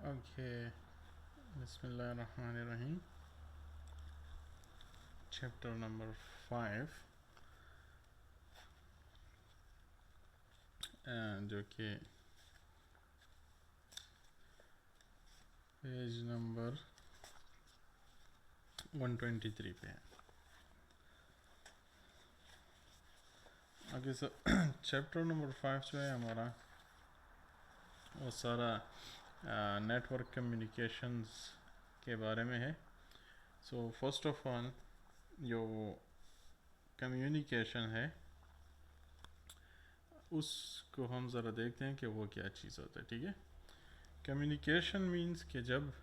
Okay, Bismillahirrahmanirrahim. Chapter number 5, जो कि page number 123 पे है. ओके, सो चैप्टर नंबर 5 जो है हमारा वो सारा नेटवर्क कम्युनिकेशंस के बारे में है. सो फर्स्ट ऑफ ऑल जो कम्युनिकेशन है उसको हम ज़रा देखते हैं कि वो क्या चीज़ होता है. ठीक है, कम्युनिकेशन मीन्स कि जब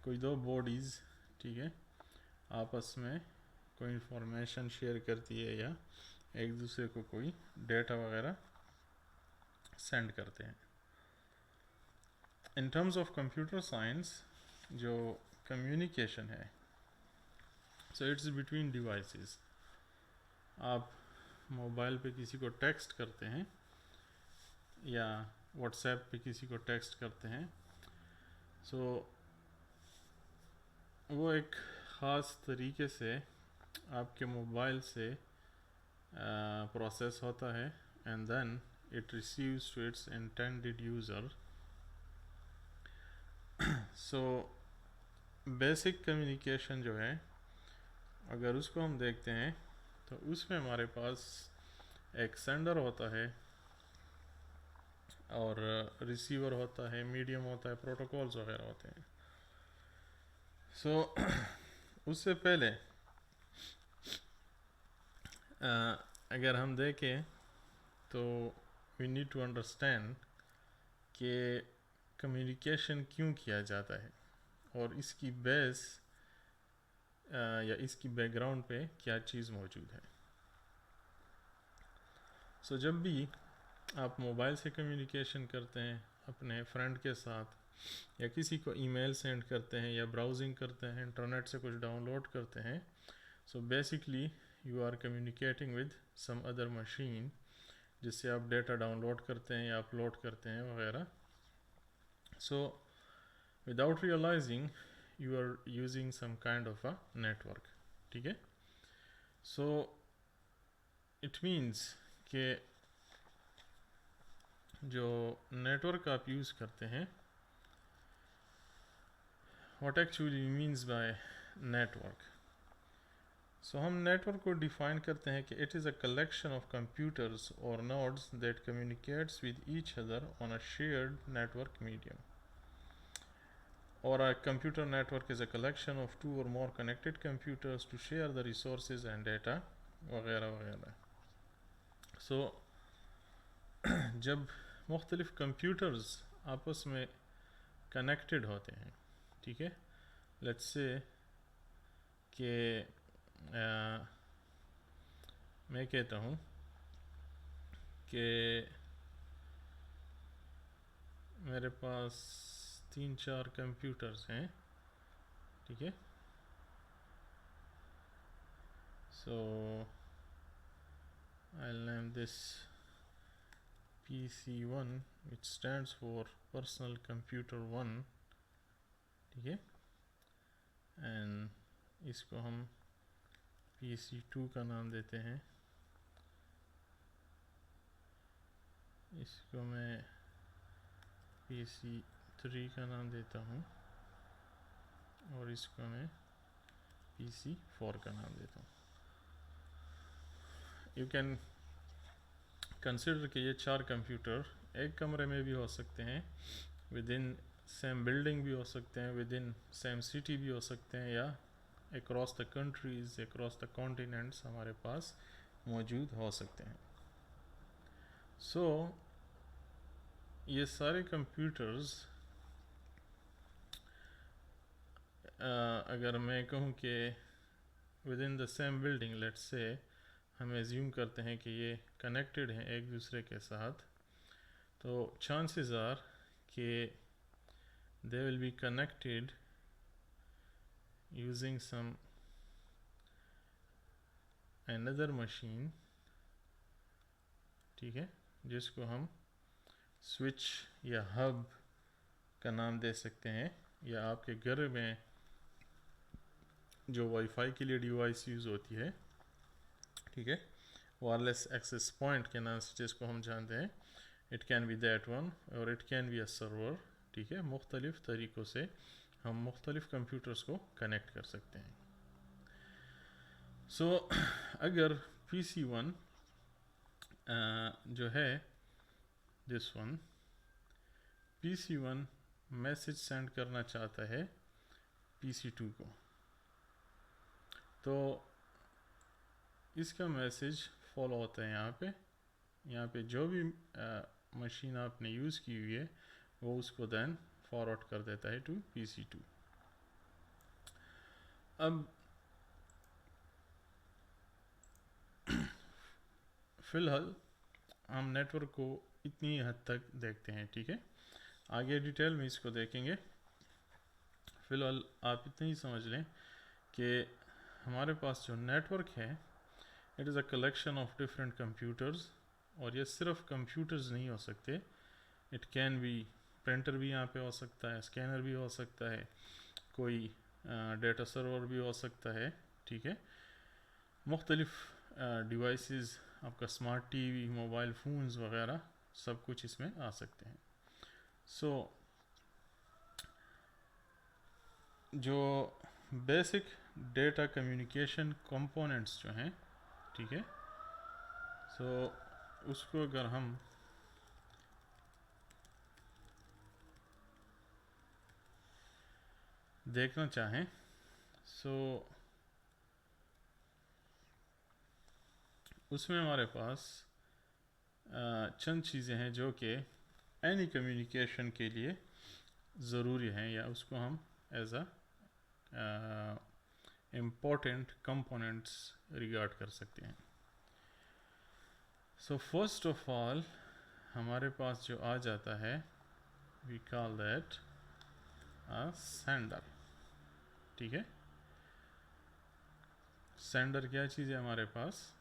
कोई दो बॉडीज़, ठीक है, आपस में कोई इंफॉर्मेशन शेयर करती है या एक दूसरे को कोई डेटा वगैरह सेंड करते हैं. In terms of computer science जो कम्युनिकेशन है, सो इट्स बिटवीन डिवाइसेस. आप मोबाइल पे किसी को टेक्स्ट करते हैं या व्हाट्सएप पे किसी को टेक्स्ट करते हैं, सो वो एक ख़ास तरीके से आपके मोबाइल से प्रोसेस होता है and then it receives to its intended user. So basic communication जो है, अगर उसको हम देखते हैं तो उसमें हमारे पास एक सेंडर होता है और रिसीवर होता है, मीडियम होता है, प्रोटोकॉल्स वगैरह होते हैं. सो उससे पहले अगर हम देखें तो वी नीड टू अंडरस्टैंड कि कम्युनिकेशन क्यों किया जाता है और इसकी बेस या इसकी बैकग्राउंड पे क्या चीज़ मौजूद है. सो जब भी आप मोबाइल से कम्युनिकेशन करते हैं अपने फ्रेंड के साथ या किसी को ईमेल सेंड करते हैं या ब्राउजिंग करते हैं, इंटरनेट से कुछ डाउनलोड करते हैं, so basically you are communicating with some other machine जिससे आप डेटा डाउनलोड करते हैं या अपलोड करते हैं वगैरह. So without realising you are using some kind of a network. ठीक है, सो इट मीन्स कि जो नेटवर्क आप यूज़ करते हैं, what actually means by network. So हम नेटवर्क को डिफाइन करते हैं कि it is a collection of computers और nodes that communicates with each other on a shared network medium. और a computer network is a collection of two or more connected computers to share the resources and data वगैरह वगैरह. सो जब मुख्तलिफ computers आपस में connected होते हैं, ठीक है, लेट्स से कि मैं कहता हूँ कि मेरे पास 3-4 कंप्यूटर्स हैं, ठीक है. सो I'll name this PC1 which stands for personal computer 1, ठीक है, एंड इसको हम PC2 का नाम देते हैं, इसको मैं PC3 का नाम देता हूँ और इसको मैं PC4 का नाम देता हूँ. यू कैन कंसिडर कि ये 4 कंप्यूटर एक कमरे में भी हो सकते हैं, विद इन सेम बिल्डिंग भी हो सकते हैं, विद इन सेम सिटी भी हो सकते हैं, या across the countries, across the continents हमारे पास मौजूद हो सकते हैं. सो ये सारे कंप्यूटर्स अगर मैं कहूँ कि with in the same building, let's say हम एज्यूम करते हैं कि ये कनेक्टेड हैं एक दूसरे के साथ, तो चांसेस आर कि they will be connected using some another machine, ठीक है, जिसको हम स्विच या हब का नाम दे सकते हैं, या आपके घर में जो वाईफाई के लिए डिवाइस यूज़ होती है, ठीक है, वायरलेस एक्सेस पॉइंट के नाम से जिसको हम जानते हैं, it can be that one और it can be a server, ठीक है। मुख्तलिफ़ तरीक़ों से हम मुख्तलिफ़ कंप्यूटर्स को कनेक्ट कर सकते हैं। सो अगर PC1 जो है this one, PC1 message send करना चाहता है PC2 को, तो इसका मैसेज फॉलो होता है यहाँ पे जो भी मशीन आपने यूज़ की हुई है वो उसको देन फॉरवर्ड कर देता है टू PC2। अब फ़िलहाल हम नेटवर्क को इतनी हद तक देखते हैं, ठीक है, आगे डिटेल में इसको देखेंगे। फ़िलहाल आप इतना ही समझ लें कि हमारे पास जो नेटवर्क है it is a collection of different computers, और ये सिर्फ कंप्यूटर्स नहीं हो सकते, इट कैन बी प्रिंटर भी यहाँ पे हो सकता है, स्कैनर भी हो सकता है, कोई डेटा सर्वर भी हो सकता है, ठीक है, मुख्तलिफ़ डिवाइसेस, आपका स्मार्ट टीवी, मोबाइल फ़ोन्स वगैरह सब कुछ इसमें आ सकते हैं। सो जो बेसिक डेटा कम्युनिकेशन कंपोनेंट्स जो हैं, ठीक है, सो उसको अगर हम देखना चाहें, सो उसमें हमारे पास चंद चीज़ें हैं जो कि एनी कम्युनिकेशन के लिए ज़रूरी हैं, या उसको हम as a important components regard कर सकते हैं। सो फर्स्ट ऑफ ऑल हमारे पास जो आ जाता है, we call that a sender, ठीक है। सेंडर क्या चीज़ है हमारे पास?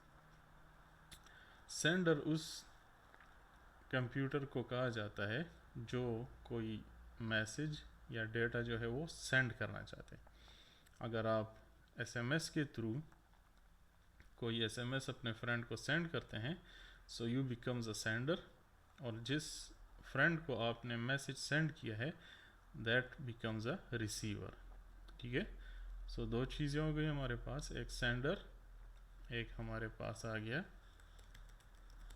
सेंडर उस कंप्यूटर को कहा जाता है जो कोई मैसेज या डेटा जो है वो सेंड करना चाहते हैं। अगर आप SMS के थ्रू कोई SMS अपने फ्रेंड को सेंड करते हैं, so U becomes a sender, और जिस फ्रेंड को आपने मैसेज सेंड किया है दैट बिकम्स अ रिसीवर, ठीक है। सो दो चीज़ें हो गई हमारे पास, एक सेंडर, एक हमारे पास आ गया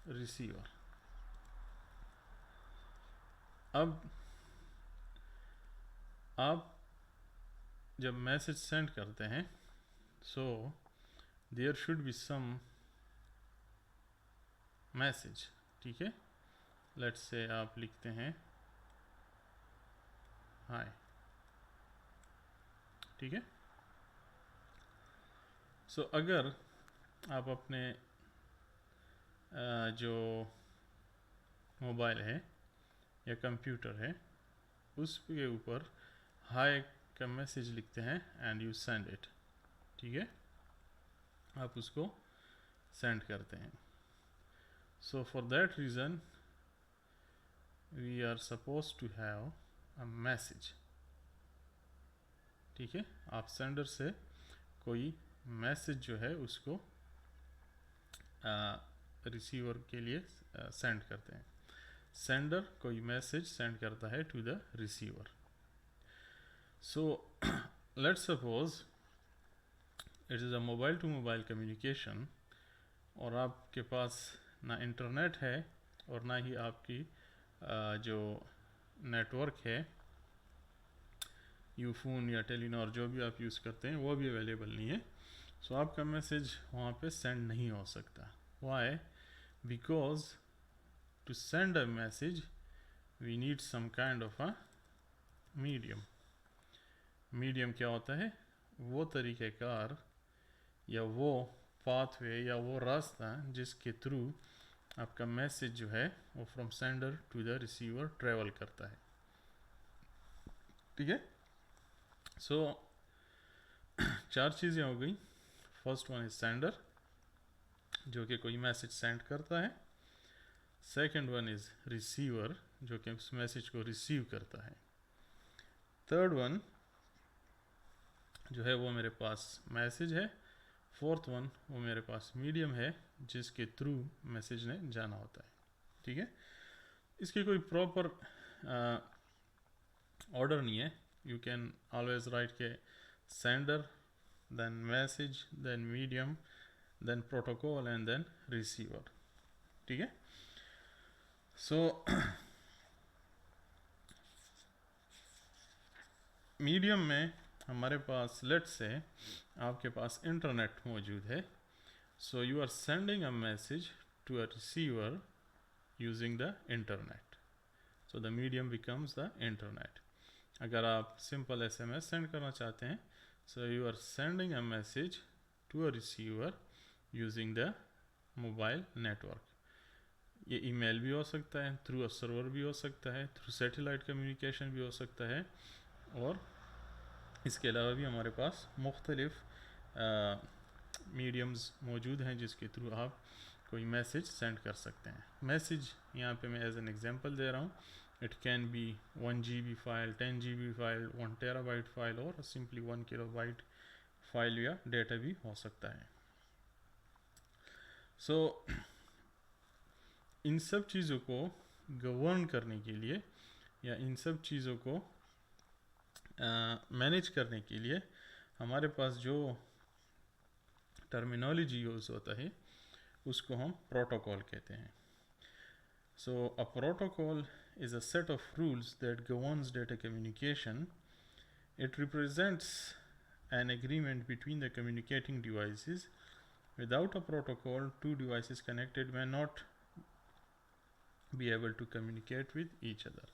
रिसीवर। अब आप जब मैसेज सेंड करते हैं, so there should be some message, ठीक है। लेट्स से आप लिखते हैं हाय, ठीक है। सो अगर आप अपने जो मोबाइल है या कंप्यूटर है उसके ऊपर हाय का मैसेज लिखते हैं एंड यू सेंड इट, ठीक है, आप उसको सेंड करते हैं। So for that reason we are suppose to have a message, ठीक है। आप सेंडर से कोई मैसेज जो है उसको रिसीवर के लिए सेंड करते हैं। सेंडर कोई मैसेज सेंड करता है to the receiver. So let's suppose it is a mobile to mobile communication, और आपके पास ना इंटरनेट है और ना ही आपकी जो नेटवर्क है, यूफोन या टेलीनॉर जो भी आप यूज़ करते हैं वो भी अवेलेबल नहीं है, सो आपका मैसेज वहाँ पे सेंड नहीं हो सकता। Why? Because to send a message we need some kind of a medium. Medium क्या होता है? वो तरीक़ेकार या वो पाथवे या वो रास्ता जिसके थ्रू आपका मैसेज जो है वो from sender to the receiver travel करता है, ठीक है। सो चार चीज़ें हो गई। फर्स्ट वन इज सेंडर जो कि कोई मैसेज सेंड करता है, सेकंड वन इज़ रिसीवर जो कि उस मैसेज को रिसीव करता है, थर्ड वन जो है वो मेरे पास मैसेज है, फोर्थ वन वो मेरे पास मीडियम है जिसके थ्रू मैसेज ने जाना होता है। ठीक है, इसकी कोई प्रॉपर ऑर्डर नहीं है। यू कैन ऑलवेज राइट के sender, then message, then medium, then protocol and then receiver. ठीक है, सो मीडियम में हमारे पास लेट्स से आपके पास इंटरनेट मौजूद है, so you are sending a message to a receiver using the internet, so the medium becomes the internet. अगर आप simple SMS send करना चाहते हैं, so you are sending a message to a receiver using the mobile network. ये email भी हो सकता है, थ्रू अ सर्वर भी हो सकता है, थ्रू सैटेलाइट कम्युनिकेशन भी हो सकता है, और इसके अलावा भी हमारे पास मुख्तलिफ मीडियम्स मौजूद हैं जिसके थ्रू आप कोई मैसेज सेंड कर सकते हैं। मैसेज यहाँ पे मैं एज एन एग्जांपल दे रहा हूँ, it can B 1 GB file, 10 GB file, 1 TB file, और सिंपली 1 KB फाइल या डेटा भी हो सकता है। सो इन सब चीज़ों को गवर्न करने के लिए या इन सब चीज़ों को मैनेज करने के लिए हमारे पास जो टर्मिनोलॉजी यूज़ होता है उसको हम प्रोटोकॉल कहते हैं। So a protocol is a set of rules that governs data communication. It represents an agreement between the communicating devices. Without a protocol, two devices connected may not be able to communicate with each other.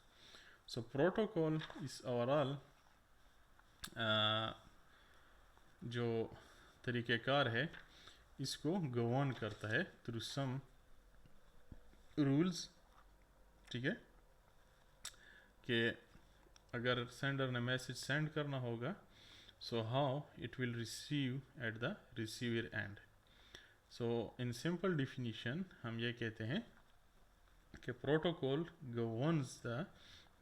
So protocol is overall जो तरीक़ेकार है इसको govern करता है through some rules. ठीक है, कि अगर sender ने मैसेज सेंड करना होगा, so how it will receive at the receiver and. So in simple definition हम ये कहते हैं कि protocol governs the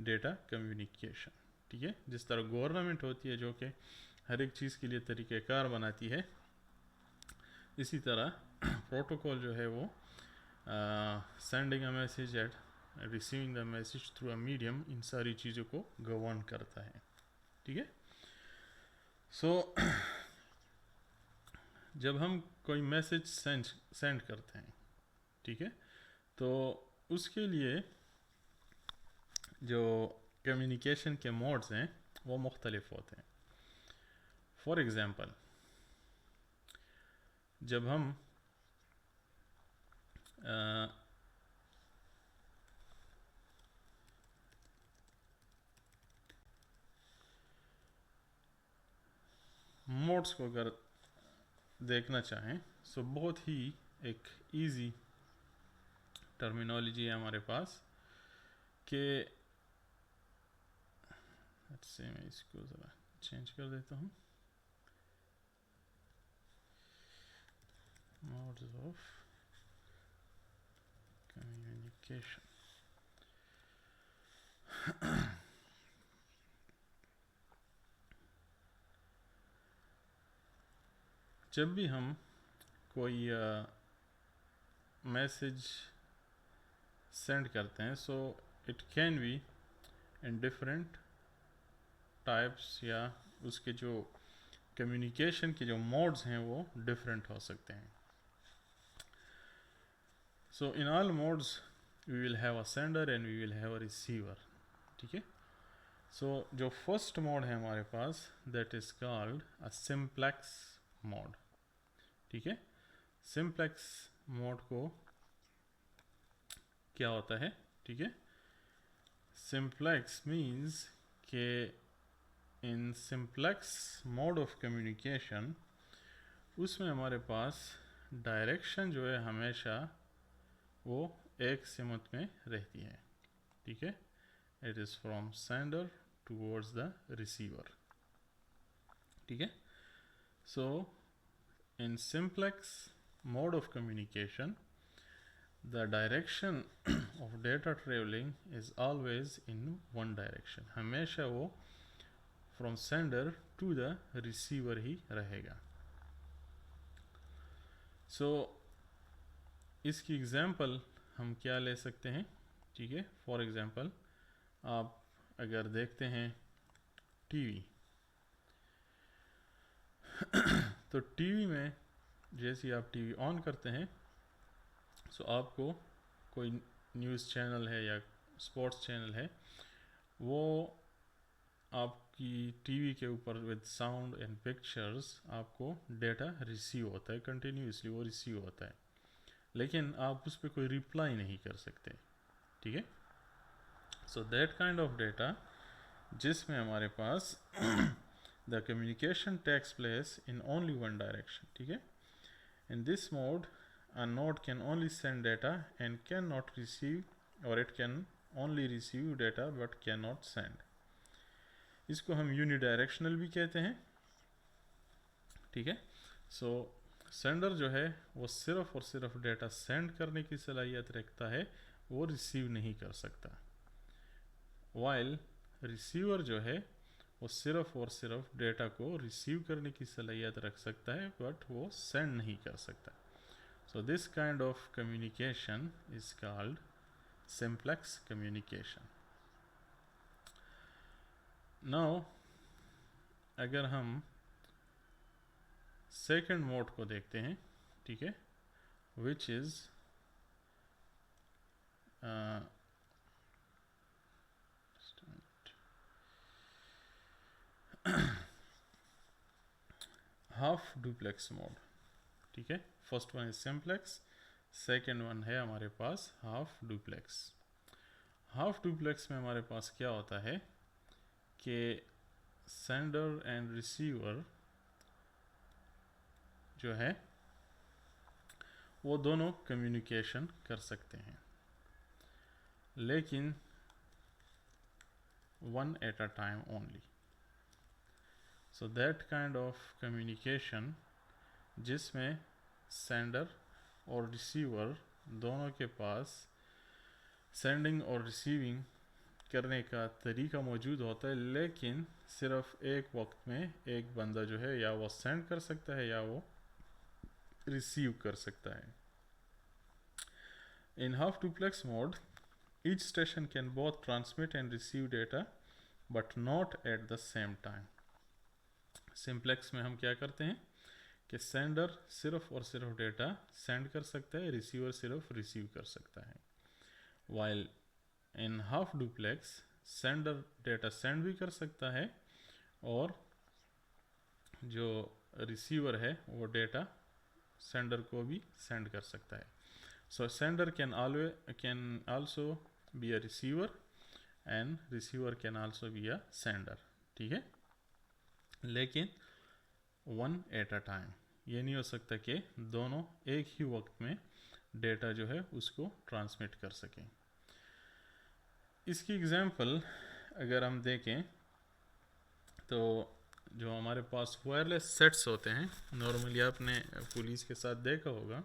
data communication. ठीक है, जिस तरह गवर्नमेंट होती है जो कि हर एक चीज़ के लिए तरीक़ेकार बनाती है, इसी तरह प्रोटोकॉल जो है वो sending a message at receiving the message through a medium, इन सारी चीज़ों को गवर्न करता है। ठीक है, सो जब हम कोई मैसेज सेंड करते हैं, ठीक है, तो उसके लिए जो कम्युनिकेशन के मोड्स हैं वो मुख्तलिफ होते हैं। फॉर एग्ज़ाम्पल, जब हम मोड्स को अगर देखना चाहें, सो बहुत ही एक इजी टर्मिनोलॉजी है हमारे पास कि से मैं इसको ज़रा चेंज कर देता हूँ। Modes of communication. जब भी हम कोई मैसेज सेंड करते हैं, so it can be in different types, या उसके जो कम्युनिकेशन के जो मोड्स हैं वो डिफरेंट हो सकते हैं। So in all modes we will have a sender and we will have a receiver. ठीक है, सो जो फर्स्ट मोड है हमारे पास, that is called a simplex mode. ठीक है, सिंप्लेक्स मोड को क्या होता है? ठीक है, सिंप्लेक्स मीन्स के इन सिंप्लेक्स मोड ऑफ कम्युनिकेशन उसमें हमारे पास डायरेक्शन जो है हमेशा वो एक सिमत में रहती है। ठीक है, it is from sender towards the receiver. ठीक है, सो in simplex mode of communication, the direction of data traveling is always in one direction. हमेशा वो from sender to the receiver ही रहेगा। सो इसकी एग्जांपल हम क्या ले सकते हैं, ठीक है। फॉर एग्जांपल आप अगर देखते हैं टीवी, तो टीवी में जैसे आप टीवी ऑन करते हैं, सो आपको कोई न्यूज़ चैनल है या स्पोर्ट्स चैनल है, वो आपकी टीवी के ऊपर विद साउंड एंड पिक्चर्स आपको डेटा रिसीव होता है, कंटिन्यूसली वो रिसीव होता है, लेकिन आप उस पर कोई रिप्लाई नहीं कर सकते, ठीक है। So that kind of data जिसमें हमारे पास the communication takes place in only one direction, ठीक है। In this mode a node can only send data and cannot receive, or it can only receive data but cannot send। इसको हम unidirectional भी कहते हैं, ठीक है। सो सेंडर जो है वो सिर्फ और सिर्फ डेटा सेंड करने की सलाहियत रखता है, वो रिसीव नहीं कर सकता। वाइल रिसीवर जो है वो सिर्फ और सिर्फ डेटा को रिसीव करने की सलाहियत रख सकता है, बट वो सेंड नहीं कर सकता। So this kind of communication is called simplex communication. Now अगर हम सेकेंड मोड को देखते हैं, ठीक है, which is half duplex mode, ठीक है। First one is simplex, second one है हमारे पास हाफ डुप्लेक्स। हाफ डुप्लेक्स में हमारे पास क्या होता है कि सेंडर एंड रिसीवर जो है वो दोनों कम्युनिकेशन कर सकते हैं, लेकिन one at a time only. So that kind of communication जिसमें सेंडर और रिसीवर दोनों के पास सेंडिंग और रिसीविंग करने का तरीका मौजूद होता है, लेकिन सिर्फ एक वक्त में एक बंदा जो है या वो सेंड कर सकता है या वो रिसीव कर सकता है। In half duplex mode each station can both transmit and receive data but not at the same time. Simplex में हम क्या करते हैं कि सेंडर सिर्फ और सिर्फ डेटा सेंड कर सकता है, रिसीवर सिर्फ रिसीव कर सकता है। While in half duplex sender data send भी कर सकता है और जो रिसीवर है वो डेटा सेंडर को भी सेंड कर सकता है। So sender can also be a receiver and receiver can also be a sender, ठीक है, लेकिन वन एट अ टाइम। ये नहीं हो सकता कि दोनों एक ही वक्त में डेटा जो है उसको ट्रांसमिट कर सकें। इसकी एग्जांपल अगर हम देखें तो जो हमारे पास वायरलेस सेट्स होते हैं, नॉर्मली आपने पुलिस के साथ देखा होगा,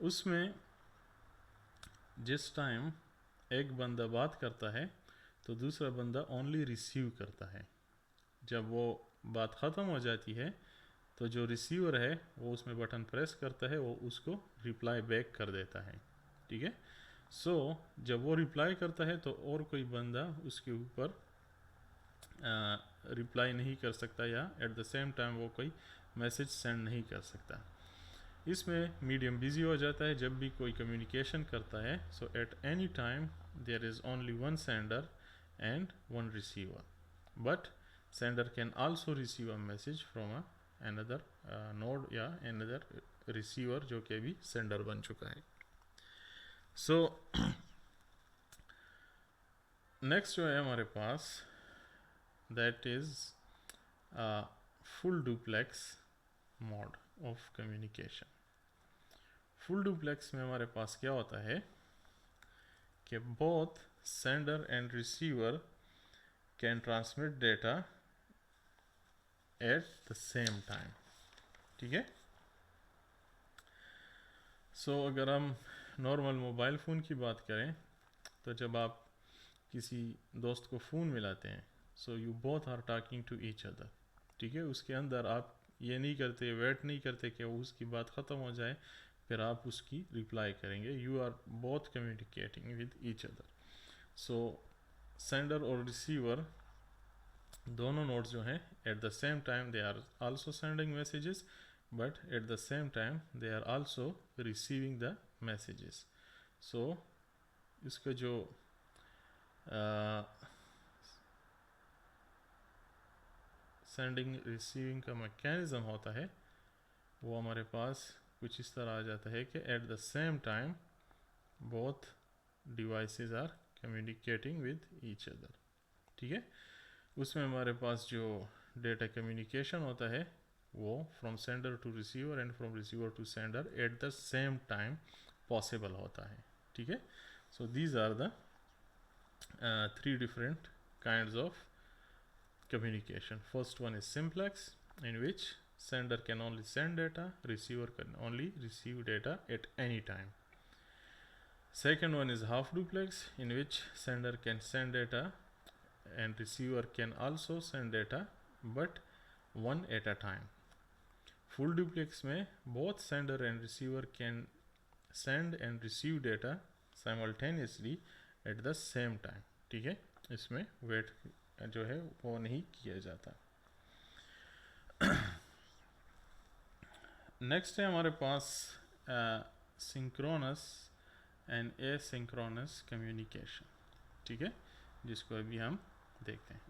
उसमें जिस टाइम एक बंदा बात करता है तो दूसरा बंदा ओनली रिसीव करता है। जब वो बात ख़त्म हो जाती है तो जो रिसीवर है वो उसमें बटन प्रेस करता है, वो उसको रिप्लाई बैक कर देता है, ठीक है। सो जब वो रिप्लाई करता है तो और कोई बंदा उसके ऊपर रिप्लाई नहीं कर सकता या एट द सेम टाइम वो कोई मैसेज सेंड नहीं कर सकता। इसमें मीडियम बिजी हो जाता है जब भी कोई कम्युनिकेशन करता है। So at any time there is only one sender and one receiver, but sender can also receive a message from another node या अनदर रिसीवर जो कि अभी सेंडर बन चुका है। सो नेक्स्ट जो है हमारे पास that is full duplex mode of communication. Full duplex में हमारे पास क्या होता है कि both sender and receiver can transmit data at the same time, ठीक है। सो अगर हम नॉर्मल मोबाइल फ़ोन की बात करें तो जब आप किसी दोस्त को फ़ोन मिलाते हैं so you both are talking to each other, ठीक है। उसके अंदर आप ये नहीं करते, वेट नहीं करते कि उसकी बात ख़त्म हो जाए फिर आप उसकी रिप्लाई करेंगे, you are both communicating with each other. So sender और रिसीवर दोनों नोड्स जो हैं at the same time they are also sending messages, but at the same time they are also receiving the messages. So इसका जो sending receiving का mechanism होता है वो हमारे पास कुछ इस तरह आ जाता है कि at the same time both devices are communicating with each other, ठीक है। उसमें हमारे पास जो डेटा कम्युनिकेशन होता है वो from sender to receiver and from receiver to sender at the same time possible होता है, ठीक है। So these are the 3 different kinds of communication. First one is simplex, in which sender can only send data, receiver can only receive data at any time. Second one is half duplex, in which sender can send data and receiver can also send data, but one at a time. Full duplex में both sender and receiver can send and receive data simultaneously at the same time, ठीक है। इसमें wait जो है वो नहीं किया जाता। नेक्स्ट है हमारे पास सिंक्रोनस एंड एसिंक्रोनस कम्युनिकेशन, ठीक है, जिसको अभी हम देखते हैं।